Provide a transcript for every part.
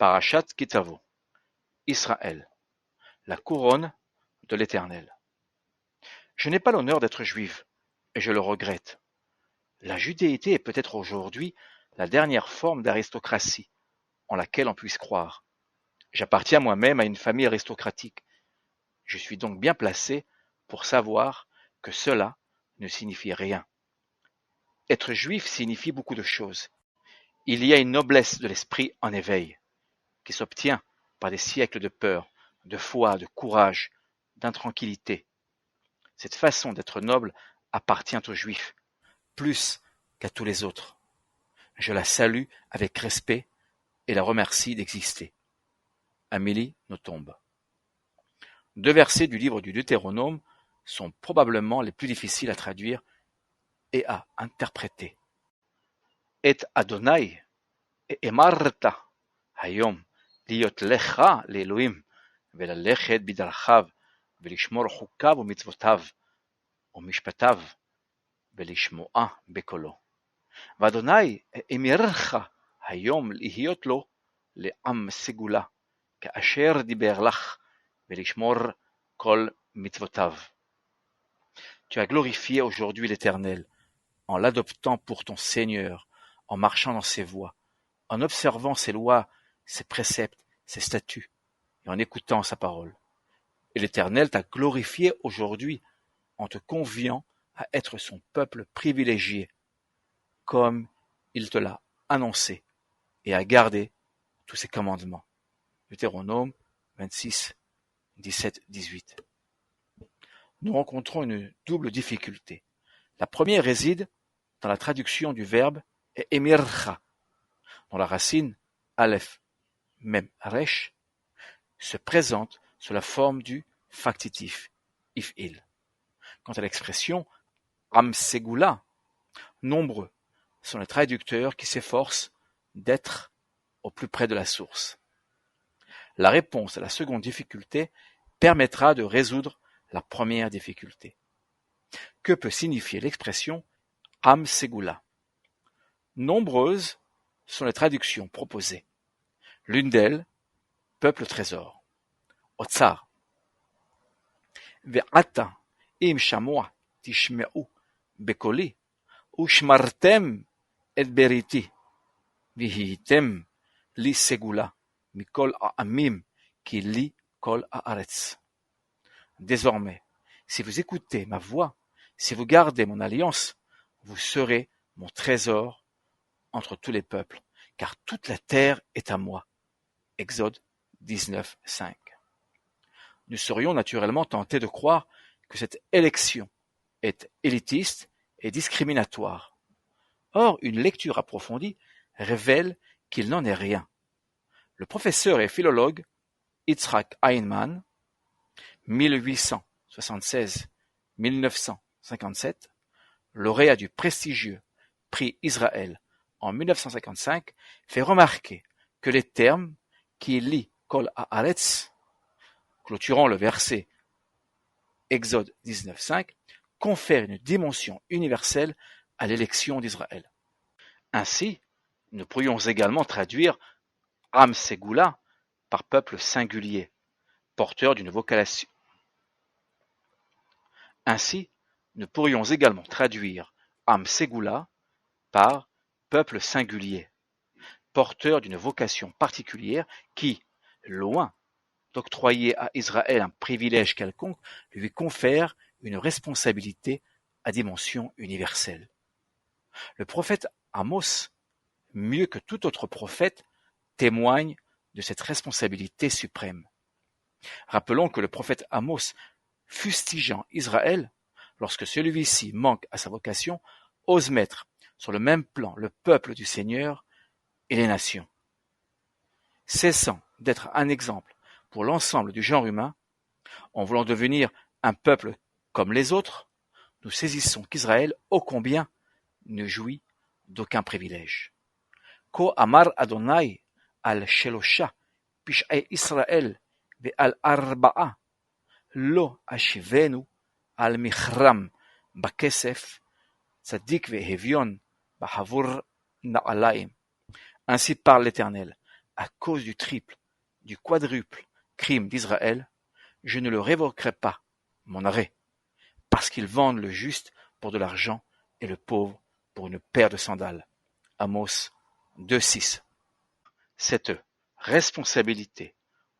Parashat Kitavo, Israël, la couronne de l'Éternel. Je n'ai pas l'honneur d'être juif, et je le regrette. La judéité est peut-être aujourd'hui la dernière forme d'aristocratie en laquelle on puisse croire. J'appartiens moi-même à une famille aristocratique. Je suis donc bien placé pour savoir que cela ne signifie rien. Être juif signifie beaucoup de choses. Il y a une noblesse de l'esprit en éveil, qui s'obtient par des siècles de peur, de foi, de courage, d'intranquillité. Cette façon d'être noble appartient aux Juifs, plus qu'à tous les autres. Je la salue avec respect et la remercie d'exister. Amélie Nothomb. 2 versets du livre du Deutéronome sont probablement les plus difficiles à traduire et à interpréter. Et Adonai, et emarta, hayom, להיות לך לאלוהים, וללכת בדרכיו, ולשמור חוקיו ומצוותיו, ומשפטיו, ולשמוע בקולו. ואדוני האמירך היום להיות לו לעם סגולה, כאשר דיבר לך, ולשמור כל מצוותיו. Tu as glorifié aujourd'hui l'Éternel, en l'adoptant pour ton Seigneur, en marchant dans ses voies, en observant ses lois, ses préceptes, ses statuts, et en écoutant sa parole. Et l'Éternel t'a glorifié aujourd'hui en te conviant à être son peuple privilégié, comme il te l'a annoncé, et à garder tous ses commandements. Deutéronome 26, 17-18. Nous rencontrons une double difficulté. La première réside dans la traduction du verbe emircha, dont la racine aleph, mem resh, se présente sous la forme du factitif, if-il. Quant à l'expression am segula, nombreux sont les traducteurs qui s'efforcent d'être au plus près de la source. La réponse à la seconde difficulté permettra de résoudre la première difficulté. Que peut signifier l'expression am segula? Nombreuses sont les traductions proposées. L'une d'elles, peuple trésor, Otsar. Ve'ata im shamua tishme'u bekoli ushmartem et beriti vihitem li segula mikol ha'amim ki li kol ha'aretz. Désormais, si vous écoutez ma voix, si vous gardez mon alliance, vous serez mon trésor entre tous les peuples, car toute la terre est à moi. Exode 19, 5. Nous serions naturellement tentés de croire que cette élection est élitiste et discriminatoire. Or, une lecture approfondie révèle qu'il n'en est rien. Le professeur et philologue Yitzhak Heinemann, 1876-1957, lauréat du prestigieux prix Israël en 1955, fait remarquer que les termes qui li kol haaretz, clôturant le verset Exode 19.5, confèrent une dimension universelle à l'élection d'Israël. Ainsi, nous pourrions également traduire Am Segula par peuple singulier, porteur d'une vocation. Ainsi, nous pourrions également traduire Am Segula par peuple singulier, porteur d'une vocation particulière qui, loin d'octroyer à Israël un privilège quelconque, lui confère une responsabilité à dimension universelle. Le prophète Amos, mieux que tout autre prophète, témoigne de cette responsabilité suprême. Rappelons que le prophète Amos, fustigeant Israël, lorsque celui-ci manque à sa vocation, ose mettre sur le même plan le peuple du Seigneur et les nations. Cessant d'être un exemple pour l'ensemble du genre humain, en voulant devenir un peuple comme les autres, nous saisissons qu'Israël, ô combien, ne jouit d'aucun privilège. Ko amar Adonai al shelosha pish'ei Israël ve'al arba'a lo ashivenu al michram bakesef tzadik ve'hevion b'havur na'alaim. Ainsi parle l'Éternel. à cause du triple, du quadruple crime d'Israël, je ne le révoquerai pas, mon arrêt, parce qu'ils vendent le juste pour de l'argent et le pauvre pour une paire de sandales. Amos 2,6. Cette responsabilité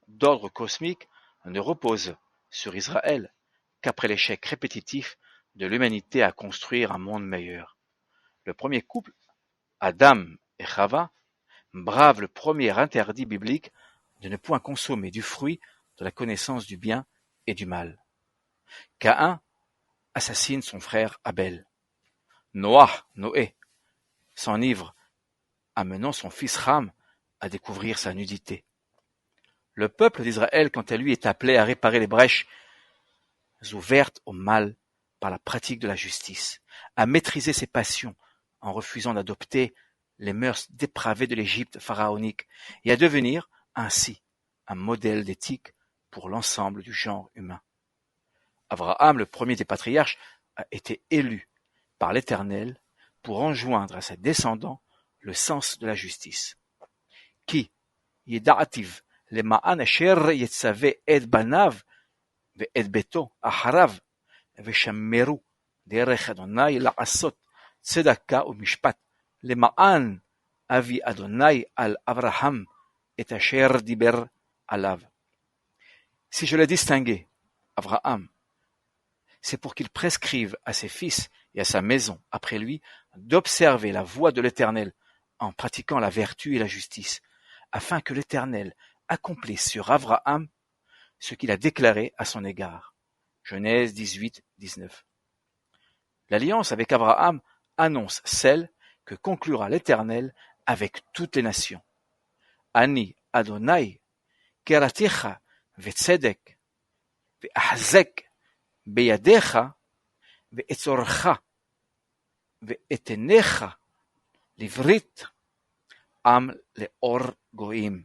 d'ordre cosmique ne repose sur Israël qu'après l'échec répétitif de l'humanité à construire un monde meilleur. Le premier couple, Adam et Chava, brave le premier interdit biblique de ne point consommer du fruit de la connaissance du bien et du mal. Caïn assassine son frère Abel. Noé, s'enivre, amenant son fils Ram à découvrir sa nudité. Le peuple d'Israël, quant à lui, est appelé à réparer les brèches ouvertes au mal par la pratique de la justice, à maîtriser ses passions en refusant d'adopter les mœurs dépravées de l'Égypte pharaonique et à devenir ainsi un modèle d'éthique pour l'ensemble du genre humain. Abraham, le premier des patriarches, a été élu par l'Éternel pour enjoindre à ses descendants le sens de la justice. Qui yeda'ativ למען אשר יצווה את בניו ואת ביתו אחריו ושמרו דרך אדוני לעשות צדקה ומשפט למען אבי אדוני על אברהם את אשר דיבר עליו. Si je l'ai distingué, Abraham, c'est pour qu'il prescrive à ses fils et à sa maison après lui d'observer la voie de l'Éternel en pratiquant la vertu et la justice, afin que l'Éternel accomplisse sur Abraham ce qu'il a déclaré à son égard. Genèse 18, 19. L'alliance avec Abraham annonce celle que conclura l'Éternel avec toutes les nations. Ani Adonai, keraticha vetzedek, ve'ahzek beyadecha, ve'etzorcha, ve'etenecha, livrit, am leor goim.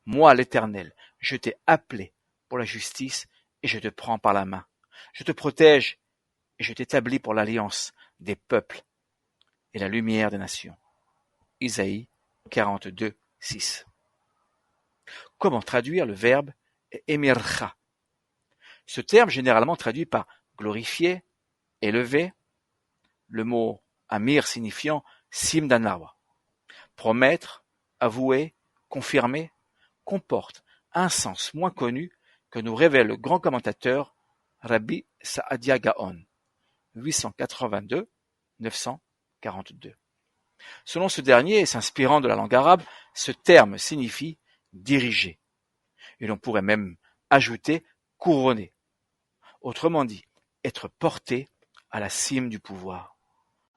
Moi, l'Éternel, je t'ai appelé pour la justice et je te prends par la main. Je te protège et je t'établis pour l'alliance des peuples et la lumière des nations. Isaïe 42, 6. Comment traduire le verbe emircha? Ce terme généralement traduit par glorifier, élever, le mot amir signifiant simdanawa, promettre, avouer, confirmer, comporte un sens moins connu que nous révèle le grand commentateur Rabbi Saadia Gaon, 882-942. Selon ce dernier, et s'inspirant de la langue arabe, ce terme signifie diriger. Et l'on pourrait même ajouter couronner. Autrement dit, être porté à la cime du pouvoir.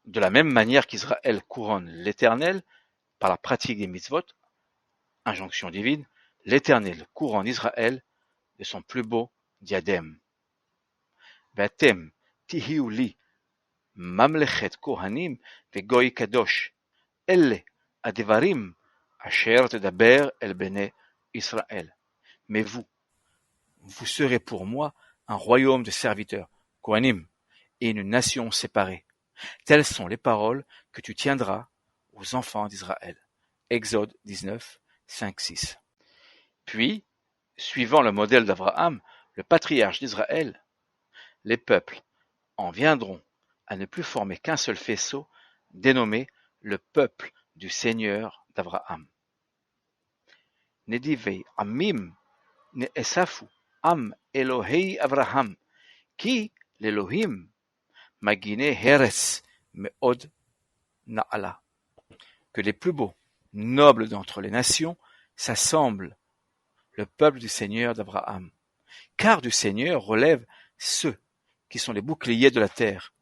De la même manière qu'Israël couronne l'Éternel par la pratique des mitzvot, injonction divine, l'Éternel couronne Israël de son plus beau diadème. Vatem tihiu li mamlechet kohanim vegoy kadosh, elle adevarim asher tedaber el bene Israël. Mais vous serez pour moi un royaume de serviteurs, kohanim, et une nation séparée. Telles sont les paroles que tu tiendras aux enfants d'Israël. Exode 19, 5, 6. Puis, suivant le modèle d'Abraham, le patriarche d'Israël, les peuples en viendront à ne plus former qu'un seul faisceau, dénommé le peuple du Seigneur d'Abraham. Nedivei amim ne'esafu am Elohei Abraham, ki l'Elohim magine heres me'od na'ala. Que les plus beaux, nobles d'entre les nations s'assemblent, le peuple du Seigneur d'Abraham. Car du Seigneur relèvent ceux qui sont les boucliers de la terre.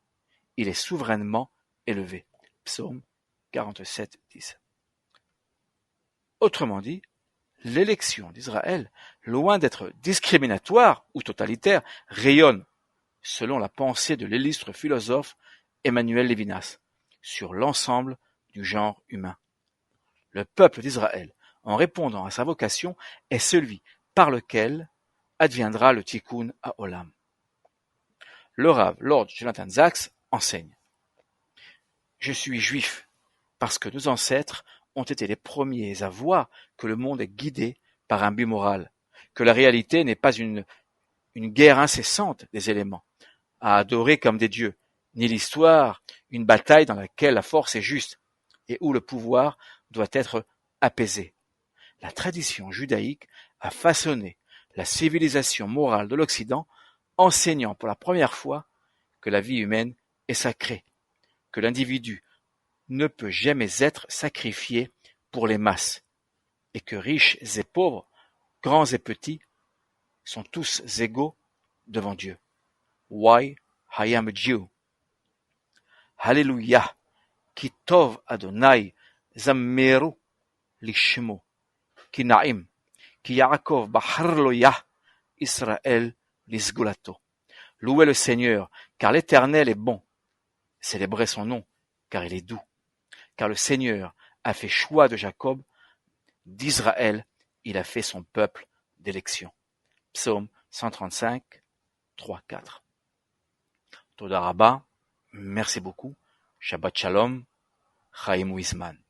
Il est souverainement élevé. Psaume 47, 10. Autrement dit, l'élection d'Israël, loin d'être discriminatoire ou totalitaire, rayonne, selon la pensée de l'illustre philosophe Emmanuel Levinas, sur l'ensemble du genre humain. Le peuple d'Israël, en répondant à sa vocation, est celui par lequel adviendra le tikkun ha'olam. Le Rav Lord Jonathan Sacks enseigne: Je suis juif parce que nos ancêtres ont été les premiers à voir que le monde est guidé par un but moral, que la réalité n'est pas une guerre incessante des éléments, à adorer comme des dieux, ni l'histoire, une bataille dans laquelle la force est juste, et où le pouvoir doit être apaisé. La tradition judaïque a façonné la civilisation morale de l'Occident, enseignant pour la première fois que la vie humaine est sacrée, que l'individu ne peut jamais être sacrifié pour les masses, et que riches et pauvres, grands et petits, sont tous égaux devant Dieu. Why I am a Jew. Alléluia. Ki tov Adonai zammeru lishmo. Ki na'im. Ki Yaakov bahar lo yah. Israël lisgulato. Louez le Seigneur, car l'Éternel est bon. Célébrez son nom, car il est doux. Car le Seigneur a fait choix de Jacob, d'Israël, il a fait son peuple d'élection. Psaume 135, 3-4. Toda Rabba, merci beaucoup. Shabbat Shalom, Chaim Wiesman.